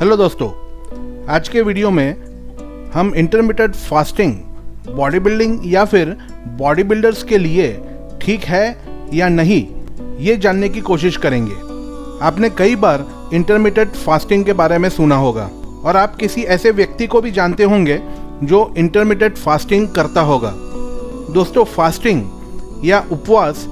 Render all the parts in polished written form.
Hello दोस्तों, आज के वीडियो में हम इंटरमिटेंट फास्टिंग बॉडी बिल्डिंग या फिर बॉडी बिल्डर्स के लिए ठीक है या नहीं, ये जानने की कोशिश करेंगे। आपने कई बार इंटरमिटेंट फास्टिंग के बारे में सुना होगा और आप किसी ऐसे व्यक्ति को भी जानते होंगे जो इंटरमिटेंट फास्टिंग करता होगा। दोस्तों, फास्टिंग या उपवास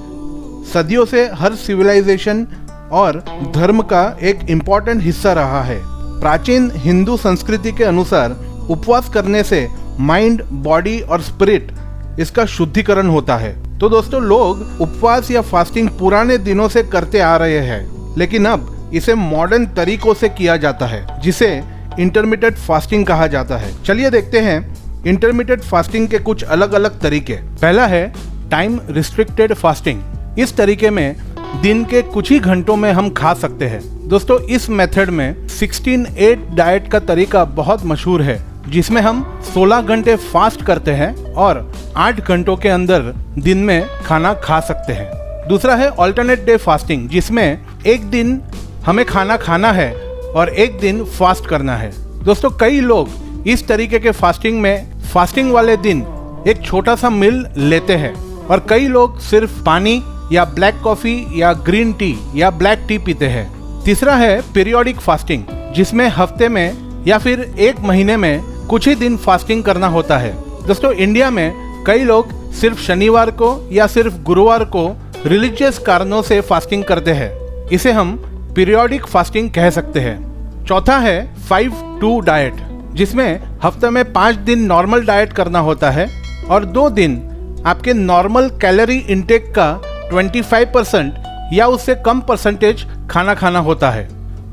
सदियों से हर सिविलाइजेशन और धर्म का एक इम्पॉर्टेंट हिस्सा रहा है। प्राचीन हिंदू संस्कृति के अनुसार उपवास करने से माइंड, बॉडी और स्पिरिट इसका शुद्धिकरण होता है। तो दोस्तों, लोग उपवास या फास्टिंग पुराने दिनों से करते आ रहे हैं, लेकिन अब इसे मॉडर्न तरीकों से किया जाता है, जिसे इंटरमिटेंट फास्टिंग कहा जाता है। चलिए देखते हैं इंटरमिटेंट फास्टिंग के कुछ अलग अलग तरीके। पहला है टाइम रिस्ट्रिक्टेड फास्टिंग। इस तरीके में दिन के कुछ ही घंटों में हम खा सकते हैं। दोस्तों, इस मेथड में 16/8 डाइट का तरीका बहुत मशहूर है, जिसमें हम 16 घंटे फास्ट करते हैं और 8 घंटों के अंदर दिन में खाना खा सकते हैं। दूसरा है अल्टरनेट डे फास्टिंग, जिसमें एक दिन हमें खाना खाना है और एक दिन फास्ट करना है। दोस्तों, कई लोग इस तरीके के फास्टिंग में फास्टिंग वाले दिन एक छोटा सा मील लेते हैं और कई लोग सिर्फ पानी या ब्लैक कॉफी या ग्रीन टी या ब्लैक टी पीते हैं। तीसरा है पीरियोडिक फास्टिंग, जिसमें हफ्ते में या फिर एक महीने में कुछ ही दिन फास्टिंग करना होता है। दोस्तों, इंडिया में कई लोग सिर्फ शनिवार को या सिर्फ गुरुवार को रिलीजियस कारणों से फास्टिंग करते हैं। इसे हम पीरियोडिक फास्टिंग कह सकते हैं। चौथा है 5-2 डाइट, जिसमें हफ्ते में 5 दिन नॉर्मल डाइट करना होता है और 2 दिन आपके नॉर्मल कैलोरी इंटेक का 25% या उससे कम परसेंटेज खाना खाना होता है।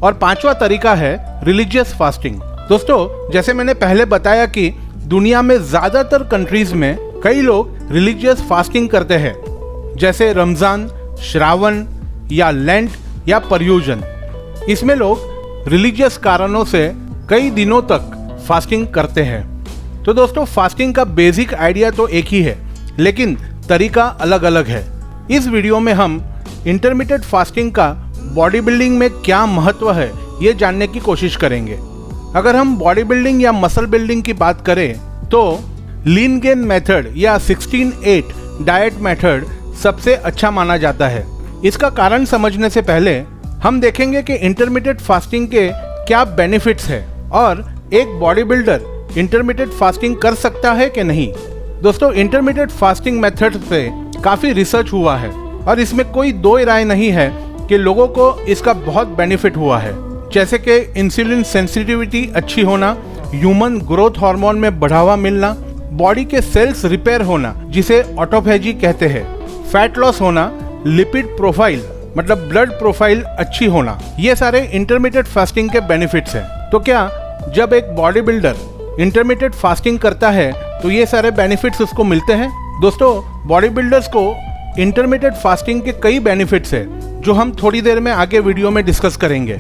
और पांचवा तरीका है रिलीजियस फास्टिंग। दोस्तों, जैसे मैंने पहले बताया कि दुनिया में ज्यादातर कंट्रीज में कई लोग रिलीजियस फास्टिंग करते हैं, जैसे रमजान, श्रावण या लेंट या परयुजन। इसमें लोग रिलीजियस कारणों से कई दिनों तक फास्टिंग करते हैं। तो दोस्तों, फास्टिंग का बेसिक आइडिया तो एक ही है, लेकिन तरीका अलग अलग है। इस वीडियो में हम इंटरमिटेंट फास्टिंग का बॉडी बिल्डिंग में क्या महत्व है, ये जानने की कोशिश करेंगे। अगर हम बॉडी बिल्डिंग या मसल बिल्डिंग की बात करें तो लीन गेन मेथड या 16/8 डाइट मेथड सबसे अच्छा माना जाता है। इसका कारण समझने से पहले हम देखेंगे कि इंटरमिटेंट फास्टिंग के क्या बेनिफिट्स है और एक बॉडी बिल्डर इंटरमिटेंट फास्टिंग कर सकता है कि नहीं। दोस्तों, इंटरमिटेंट फास्टिंग मेथड पे काफी रिसर्च हुआ है और इसमें कोई दो राय नहीं है कि लोगों को इसका बहुत बेनिफिट हुआ है, जैसे कि इंसुलिन सेंसिटिविटी अच्छी होना, ह्यूमन ग्रोथ हार्मोन में बढ़ावा मिलना, बॉडी के सेल्स रिपेयर होना जिसे ऑटोफेजी कहते हैं, फैट लॉस होना, लिपिड प्रोफाइल मतलब ब्लड प्रोफाइल अच्छी होना। ये सारे इंटरमिटेंट फास्टिंग के बेनिफिट्स हैं। तो क्या जब एक बॉडी बिल्डर इंटरमिटेंट फास्टिंग करता है तो ये सारे बेनिफिट्स उसको मिलते हैं? दोस्तों, बॉडी बिल्डर्स को इंटरमिटेंट फास्टिंग के कई बेनिफिट्स हैं, जो हम थोड़ी देर में आगे वीडियो में डिस्कस करेंगे।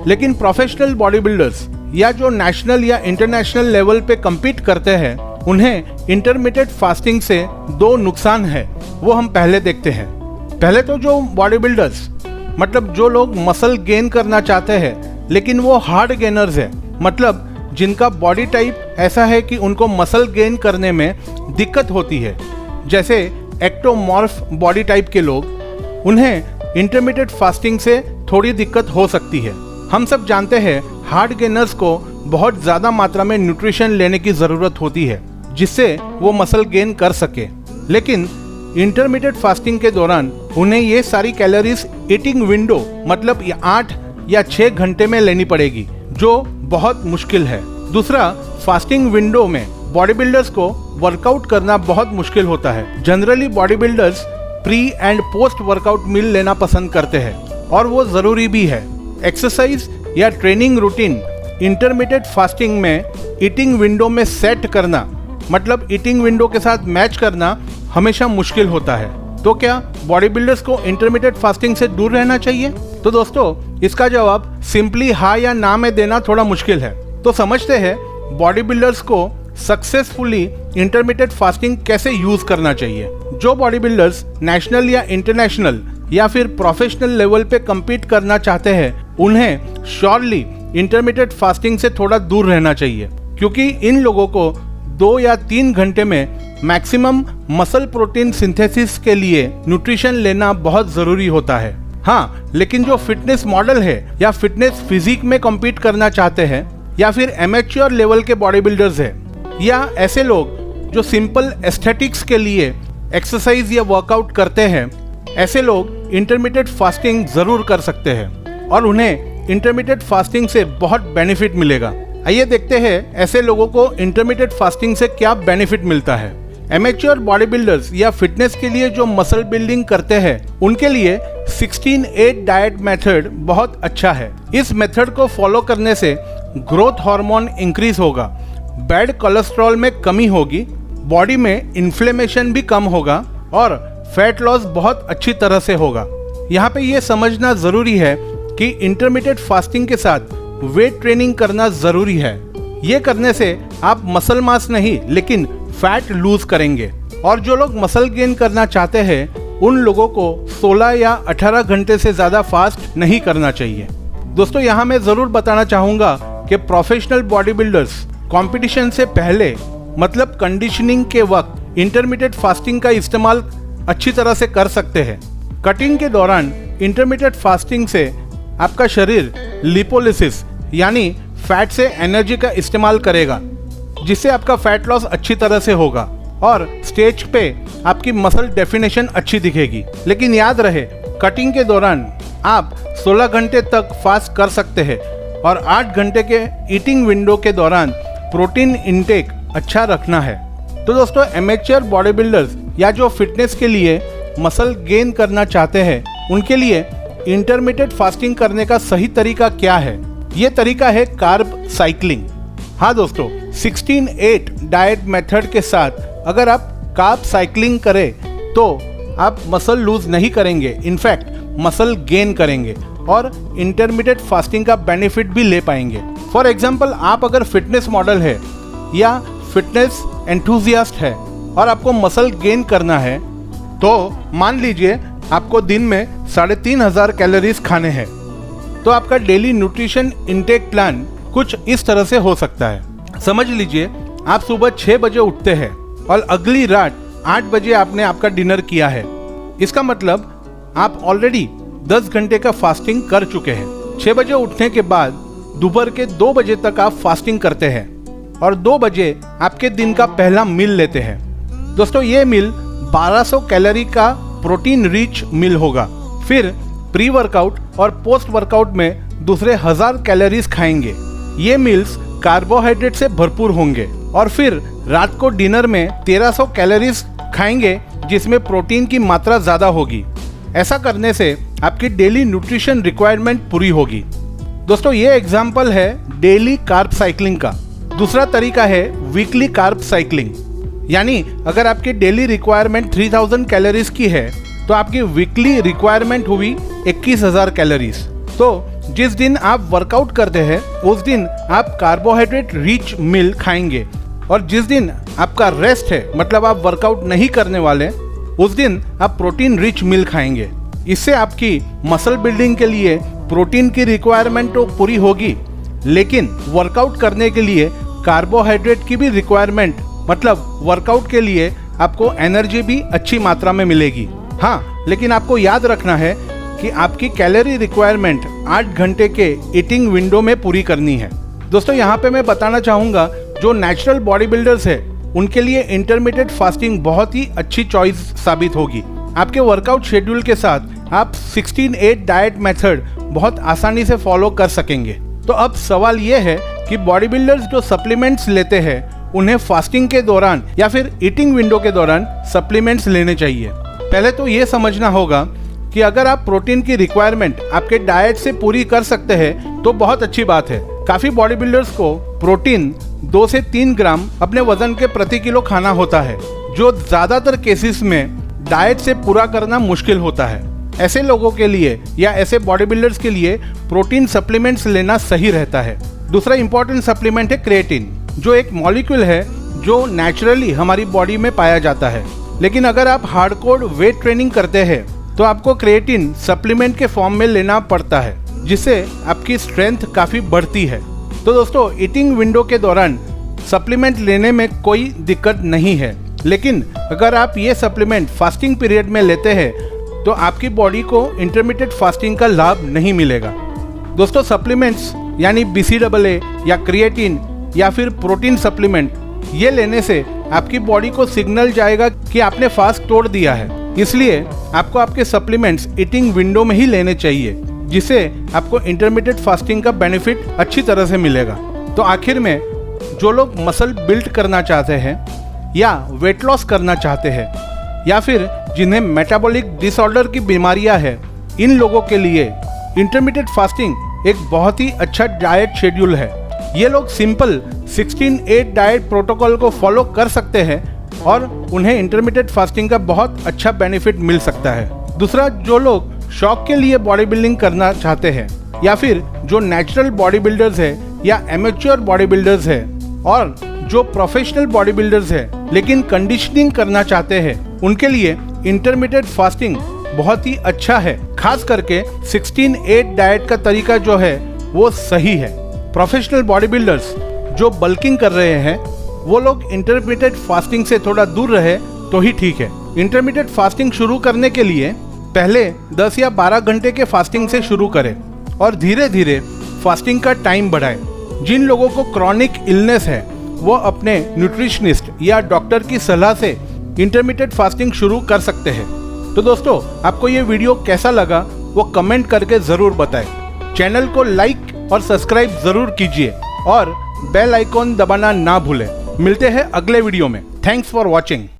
लेकिन प्रोफेशनल बॉडी बिल्डर्स या जो नेशनल या इंटरनेशनल लेवल पे compete करते हैं, उन्हें इंटरमिटेंट फास्टिंग से 2 नुकसान है, वो हम पहले देखते हैं। पहले तो जो बॉडी बिल्डर्स मतलब जो लोग मसल गेन करना चाहते हैं लेकिन वो हार्ड गेनर्स है, मतलब जिनका बॉडी टाइप ऐसा है कि उनको मसल गेन करने में दिक्कत होती है, जैसे एक्टोमॉर्फ बॉडी टाइप के लोग, उन्हें इंटरमिटेंट फास्टिंग से थोड़ी दिक्कत हो सकती है। हम सब जानते हैं हार्ड गेनर्स को बहुत ज़्यादा मात्रा में न्यूट्रिशन लेने की ज़रूरत होती है, जिससे वो मसल गेन कर सके। लेकिन इंटरमिटेंट फास्टिंग के दौरान उन्हें ये सारी कैलोरीज ईटिंग विंडो मतलब 8 या 6 घंटे में लेनी पड़ेगी, जो बहुत मुश्किल है। दूसरा, फास्टिंग विंडो में बॉडी बिल्डर्स को वर्कआउट करना बहुत मुश्किल होता है। Generally body builders pre and post workout meal लेना पसंद करते हैं और वो ज़रूरी भी है। एक्सरसाइज या ट्रेनिंग रूटीन इंटरमिटेंट फास्टिंग में ईटिंग विंडो में सेट करना मतलब ईटिंग विंडो के साथ मैच करना हमेशा मुश्किल होता है। तो क्या बॉडी बिल्डर्स को इंटरमिटेंट फास्टिंग से दूर रहना चाहिए? तो दोस्तों, इसका जवाब सिंपली हाँ या ना में देना थोड़ा मुश्किल है। तो समझते हैं बॉडी बिल्डर्स को सक्सेसफुली इंटरमिटेंट फास्टिंग कैसे यूज करना चाहिए। जो बॉडी बिल्डर्स नेशनल या इंटरनेशनल या फिर प्रोफेशनल लेवल पे compete करना चाहते हैं, उन्हें श्योरली इंटरमिटेड फास्टिंग से थोड़ा दूर रहना चाहिए, क्योंकि इन लोगों को 2 या 3 घंटे में मैक्सिमम मसल प्रोटीन सिंथेसिस के लिए न्यूट्रिशन लेना बहुत ज़रूरी होता है। हाँ, लेकिन जो फिटनेस मॉडल है या फिटनेस फिजिक में कम्पीट करना चाहते हैं, या फिर एमेच्योर लेवल के बॉडी बिल्डर्स है, या ऐसे लोग जो सिंपल एस्थेटिक्स के लिए एक्सरसाइज या वर्कआउट करते हैं, ऐसे लोग इंटरमिटेड फास्टिंग ज़रूर कर सकते हैं और उन्हें इंटरमिटेड फास्टिंग से बहुत बेनिफिट मिलेगा। आइए देखते हैं ऐसे लोगों को इंटरमिटेड फास्टिंग से क्या बेनिफिट मिलता है। एमेच्योर बॉडी बिल्डर्स या फिटनेस के लिए जो मसल बिल्डिंग करते हैं, उनके लिए 16-8 डाइट मेथड बहुत अच्छा है। इस मेथड को फॉलो करने से ग्रोथ हार्मोन इंक्रीज होगा, बैड कोलेस्ट्रॉल में कमी होगी, बॉडी में इन्फ्लेमेशन भी कम होगा और फैट लॉस बहुत अच्छी तरह से होगा। यहाँ पे ये समझना ज़रूरी है कि इंटरमिटेड फास्टिंग के साथ वेट ट्रेनिंग करना ज़रूरी है। ये करने से आप मसल मास नहीं लेकिन फैट लूज करेंगे। और जो लोग मसल गेन करना चाहते हैं, उन लोगों को 16 या 18 घंटे से ज़्यादा फास्ट नहीं करना चाहिए। दोस्तों, यहाँ मैं ज़रूर बताना चाहूँगा कि प्रोफेशनल बॉडी बिल्डर्स कॉम्पिटिशन से पहले, मतलब कंडीशनिंग के वक्त, इंटरमिटेड फास्टिंग का इस्तेमाल अच्छी तरह से कर सकते हैं। कटिंग के दौरान इंटरमिटेड फास्टिंग से आपका शरीर लिपोलिसिस यानी फैट से एनर्जी का इस्तेमाल करेगा, जिससे आपका फैट लॉस अच्छी तरह से होगा और स्टेज पे आपकी मसल डेफिनेशन अच्छी दिखेगी। लेकिन याद रहे, कटिंग के दौरान आप 16 घंटे तक फास्ट कर सकते हैं और 8 घंटे के ईटिंग विंडो के दौरान प्रोटीन इंटेक अच्छा रखना है। तो दोस्तों, एमेच्योर बॉडी बिल्डर्स या जो फिटनेस के लिए मसल गेन करना चाहते हैं, उनके लिए इंटरमिटेड फास्टिंग करने का सही तरीका क्या है? ये तरीका है कार्ब साइक्लिंग। हाँ दोस्तों, 16-8 डाइट मेथड के साथ अगर आप कार्ब साइक्लिंग करें तो आप मसल लूज नहीं करेंगे, इनफैक्ट मसल गेन करेंगे और इंटरमिटेड फास्टिंग का बेनिफिट भी ले पाएंगे। फॉर एग्जाम्पल, आप अगर फिटनेस मॉडल है या फिटनेस एंथुजियास्ट है और आपको मसल गेन करना है, तो मान लीजिए आपको दिन में 3500 कैलोरीज खाने हैं, तो आपका डेली न्यूट्रिशन इंटेक प्लान कुछ इस तरह से हो सकता है। समझ लीजिए आप सुबह 6 बजे उठते हैं और अगली रात 8 बजे आपने आपका डिनर किया है। इसका मतलब आप ऑलरेडी 10 घंटे का फास्टिंग कर चुके हैं। 6 बजे उठने के बाद दोपहर के 2 बजे तक आप फास्टिंग करते हैं और 2 बजे आपके दिन का पहला मील लेते हैं। दोस्तों, ये मील 1200 कैलोरी का प्रोटीन रिच मील होगा। फिर प्री वर्कआउट और पोस्ट वर्कआउट में दूसरे 1000 कैलोरीज खाएंगे। ये मील्स कार्बोहाइड्रेट से भरपूर होंगे और फिर रात को डिनर में 1300 कैलोरीज खाएंगे, जिसमें प्रोटीन की मात्रा ज़्यादा होगी। ऐसा करने से आपकी डेली न्यूट्रिशन रिक्वायरमेंट पूरी होगी। दोस्तों, ये एग्जाम्पल है डेली कार्ब साइक्लिंग का। दूसरा तरीका है वीकली कार्ब साइक्लिंग, यानी अगर आपकी डेली रिक्वायरमेंट 3000 कैलोरीज की है तो आपकी वीकली रिक्वायरमेंट हुई 21000 कैलोरीज। तो जिस दिन आप वर्कआउट करते हैं उस दिन आप कार्बोहाइड्रेट रिच मील खाएंगे और जिस दिन आपका रेस्ट है, मतलब आप वर्कआउट नहीं करने वाले, उस दिन आप प्रोटीन रिच मील खाएंगे। इससे आपकी मसल बिल्डिंग के लिए प्रोटीन की रिक्वायरमेंट तो पूरी होगी, लेकिन वर्कआउट करने के लिए कार्बोहाइड्रेट की भी रिक्वायरमेंट, मतलब वर्कआउट के लिए आपको एनर्जी भी अच्छी मात्रा में मिलेगी। हाँ, लेकिन आपको याद रखना है कि आपकी कैलोरी रिक्वायरमेंट 8 घंटे के ईटिंग विंडो में पूरी करनी है। दोस्तों, यहाँ पे मैं बताना चाहूँगा, जो नेचुरल बॉडी बिल्डर्स है उनके लिए इंटरमिटेड फास्टिंग बहुत ही अच्छी चॉइस साबित होगी। आपके वर्कआउट शेड्यूल के साथ आप 16-8 डाइट मेथड बहुत आसानी से फॉलो कर सकेंगे। तो अब सवाल ये है कि बॉडी बिल्डर्स जो सप्लीमेंट्स लेते हैं, उन्हें फास्टिंग के दौरान या फिर ईटिंग विंडो के दौरान सप्लीमेंट्स लेने चाहिए। पहले तो ये समझना होगा कि अगर आप प्रोटीन की रिक्वायरमेंट आपके डाइट से पूरी कर सकते हैं तो बहुत अच्छी बात है। काफ़ी बॉडी बिल्डर्स को प्रोटीन 2 से 3 ग्राम अपने वजन के प्रति किलो खाना होता है, जो ज़्यादातर केसेस में डाइट से पूरा करना मुश्किल होता है। ऐसे लोगों के लिए या ऐसे बॉडी बिल्डर्स के लिए प्रोटीन सप्लीमेंट्स लेना सही रहता है। दूसरा इंपॉर्टेंट सप्लीमेंट है क्रिएटिन, जो एक मॉलिक्यूल है जो नेचुरली हमारी बॉडी में पाया जाता है। लेकिन अगर आप हार्डकोर वेट ट्रेनिंग करते हैं तो आपको क्रिएटिन सप्लीमेंट के फॉर्म में लेना पड़ता है। जिससे आपकी स्ट्रेंथ काफ़ी बढ़ती है। तो दोस्तों, ईटिंग विंडो के दौरान सप्लीमेंट लेने में कोई दिक्कत नहीं है, लेकिन अगर आप ये सप्लीमेंट फास्टिंग पीरियड में लेते हैं तो आपकी बॉडी को इंटरमिटेंट फास्टिंग का लाभ नहीं मिलेगा। दोस्तों, सप्लीमेंट्स यानी BCAA या क्रिएटिन या फिर प्रोटीन सप्लीमेंट, ये लेने से आपकी बॉडी को सिग्नल जाएगा कि आपने फास्ट तोड़ दिया है। इसलिए आपको आपके सप्लीमेंट्स ईटिंग विंडो में ही लेने चाहिए, जिससे आपको इंटरमिटेंट फास्टिंग का बेनिफिट अच्छी तरह से मिलेगा। तो आखिर में, जो लोग मसल बिल्ड करना चाहते हैं या वेट लॉस करना चाहते हैं या फिर जिन्हें मेटाबॉलिक डिसऑर्डर की बीमारियां हैं, इन लोगों के लिए इंटरमिटेंट फास्टिंग एक बहुत ही अच्छा डाइट शेड्यूल है। ये लोग सिंपल 16-8 डाइट प्रोटोकॉल को फॉलो कर सकते हैं और उन्हें इंटरमिटेंट फास्टिंग का बहुत अच्छा बेनिफिट मिल सकता है। दूसरा, जो लोग शौक के लिए बॉडी बिल्डिंग करना चाहते हैं या फिर जो नेचुरल बॉडी बिल्डर्स है या एमेच्योर बॉडी बिल्डर्स है और जो प्रोफेशनल बॉडी बिल्डर्स है लेकिन कंडीशनिंग करना चाहते हैं, उनके लिए इंटरमिटेंट फास्टिंग बहुत ही अच्छा है। खास करके 16-8 डाइट का तरीका जो है वो सही है। प्रोफेशनल बॉडी बिल्डर्स जो बल्किंग कर रहे हैं, वो लोग इंटरमिटेंट फास्टिंग से थोड़ा दूर रहे तो ही ठीक है। इंटरमिटेंट फास्टिंग शुरू करने के लिए पहले 10 या 12 घंटे के फास्टिंग से शुरू करें और धीरे धीरे फास्टिंग का टाइम बढ़ाएं। जिन लोगों को क्रॉनिक इलनेस है, वो अपने न्यूट्रिशनिस्ट या डॉक्टर की सलाह से इंटरमिटेंट फास्टिंग शुरू कर सकते हैं। तो दोस्तों, आपको ये वीडियो कैसा लगा वो कमेंट करके ज़रूर बताएं। चैनल को लाइक और सब्सक्राइब ज़रूर कीजिए और बेल आइकॉन दबाना ना भूलें। मिलते हैं अगले वीडियो में। Thanks for watching.